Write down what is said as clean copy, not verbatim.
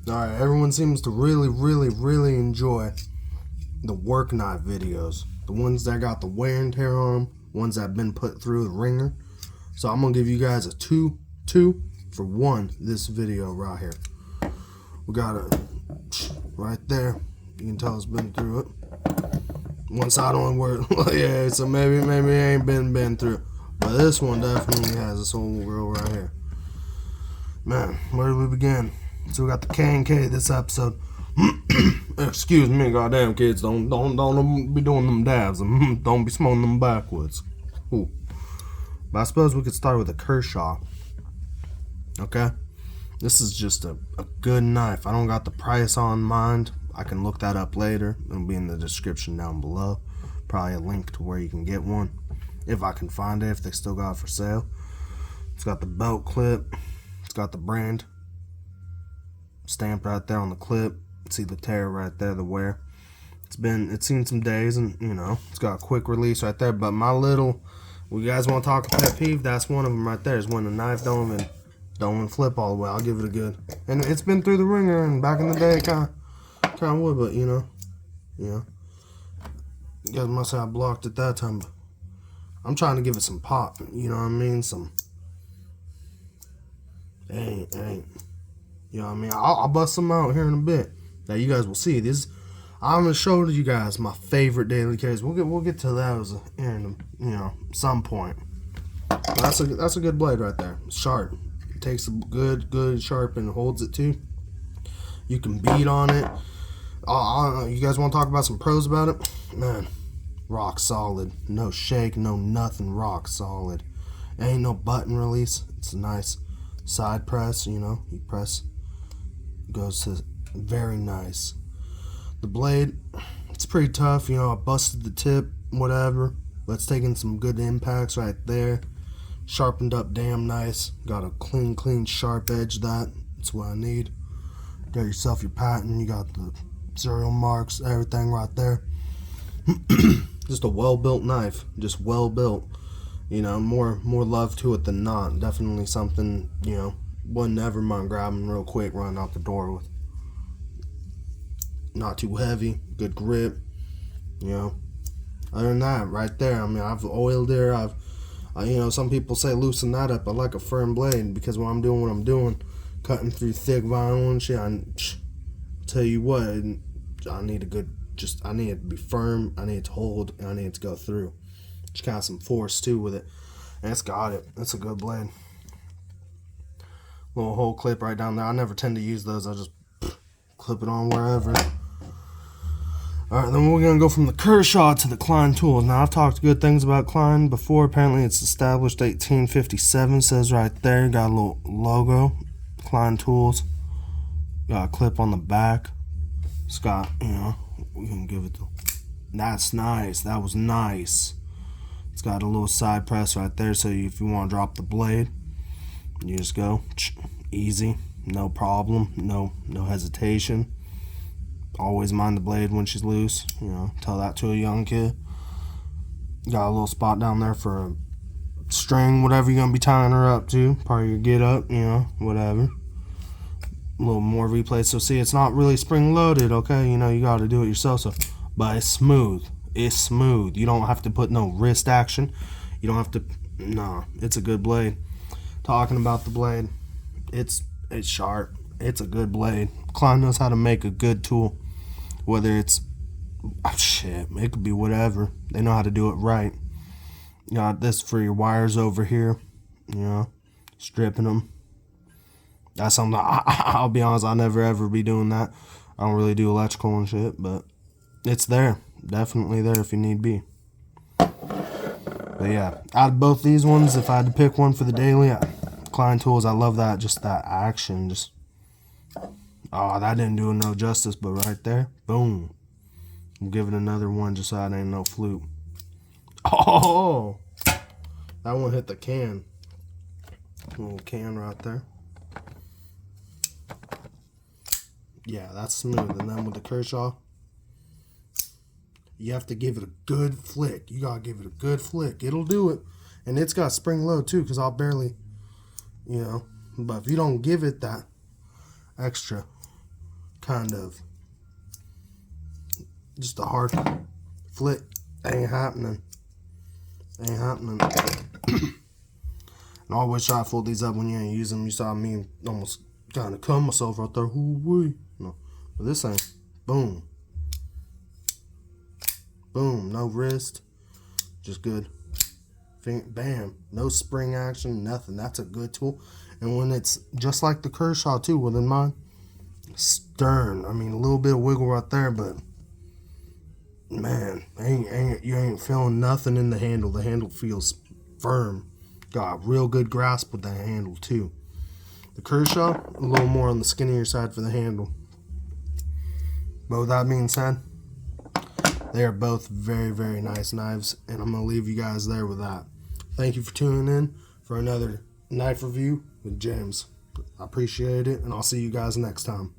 Alright, everyone seems to really enjoy the work knife videos. The ones that got the wear and tear on them, ones that have been put through the ringer. So I'm going to give you guys a two for one this video right here. We got it right there. You can tell it's been through it. One side only work. Yeah, so maybe it ain't been through. But this one definitely has this whole girl right here. Man, where do we begin? So we got the K&K this episode. Excuse me, goddamn kids, don't be doing them dabs. Don't be smoking them backwards. Ooh. But I suppose we could start with a Kershaw. Okay? This is just a good knife. I don't got the price on mind. I can look that up later. It'll be in the description down below. Probably a link to where you can get one. If I can find it, if they still got it for sale. It's got the belt clip. It's got the brand stamped right there on the clip. See the tear right there, the wear. It's seen some days, and you know, it's got a quick release right there. But my little, you guys want to talk a pet peeve? That's one of them right there. Is when the knife don't even flip all the way. I'll give it a good. And it's been through the ringer, and back in the day, kind of would, but you know, you guys must have blocked it that time. But I'm trying to give it some pop. You know what I mean? Some. Ain't. You know what I mean? I'll bust some out here in a bit. Now you guys will see this. I'm gonna show you guys my favorite daily carries. We'll get to those in some point. But that's a good blade right there. It's sharp. It takes a good sharp and holds it too. You can beat on it. You guys want to talk about some pros about it? Man, rock solid. No shake, no nothing. Rock solid. Ain't no button release. It's a nice side press. You press. Goes to very nice. The blade, it's pretty tough. I busted the tip, whatever, but it's taking some good impacts right there. Sharpened up damn nice. Got a clean sharp edge. That's what I need. Got yourself your patent. You got the serial marks, everything right there. Just a well built knife. Just well built. More love to it than not. Definitely something, wouldn't never mind grabbing real quick, running out the door with. Not too heavy, good grip. Other than that, right there, I've oiled it. Some people say loosen that up. I like a firm blade because when I'm doing what I'm doing, cutting through thick vinyl and shit, I tell you what, I need I need it to be firm, I need it to hold, and I need it to go through. Just kind of some force too with it. And it's got it. It's a good blade. Little hole clip right down there. I never tend to use those. I just clip it on wherever. Alright, then we're going to go from the Kershaw to the Klein tools. Now, I've talked good things about Klein before. Apparently, it's established 1857. Says right there. Got a little logo. Klein tools. Got a clip on the back. It's got, we can give it to. That's nice. That was nice. It's got a little side press right there. So if you want to drop the blade, you just go easy. No problem. No hesitation. Always mind the blade when she's loose. Tell that to a young kid. Got a little spot down there for a string, whatever you're going to be tying her up to. Part of your get up, whatever. A little more replay. So see, it's not really spring loaded, okay? You got to do it yourself. But it's smooth. It's smooth. You don't have to put no wrist action. You don't have to. Nah, it's a good blade. Talking about the blade, it's sharp. It's a good blade. Klein knows how to make a good tool. Whether it's it could be whatever. They know how to do it right. You got this for your wires over here. Stripping them. That's something I'll be honest, I'll never ever be doing that. I don't really do electrical and shit, but it's there. Definitely there if you need be. But yeah, out of both these ones, if I had to pick one for the daily, Klein tools, I love that. Just that action. That didn't do it no justice, but right there, boom. We'll give it another one just so it ain't no fluke. Oh, that one hit the can. Little can right there. Yeah, that's smooth. And then with the Kershaw, you have to give it a good flick. You gotta give it a good flick. It'll do it. And it's got spring load too, because I'll barely, but if you don't give it that extra, kind of just a hard flick. Ain't happening. Ain't happening. And I always try to fold these up when you ain't use them. You saw me almost kind of cut myself right there. Ooh-wee. No, but this ain't. Boom. Boom. No wrist. Just good. Bam. No spring action. Nothing. That's a good tool. And when it's just like the Kershaw too, within mine, stern. I mean, a little bit of wiggle right there, but man, you ain't feeling nothing in the handle. The handle feels firm. Got a real good grasp with that handle too. The Kershaw, a little more on the skinnier side for the handle. But with that being said, they are both very, very nice knives, and I'm going to leave you guys there with that. Thank you for tuning in for another knife review with James. I appreciate it, and I'll see you guys next time.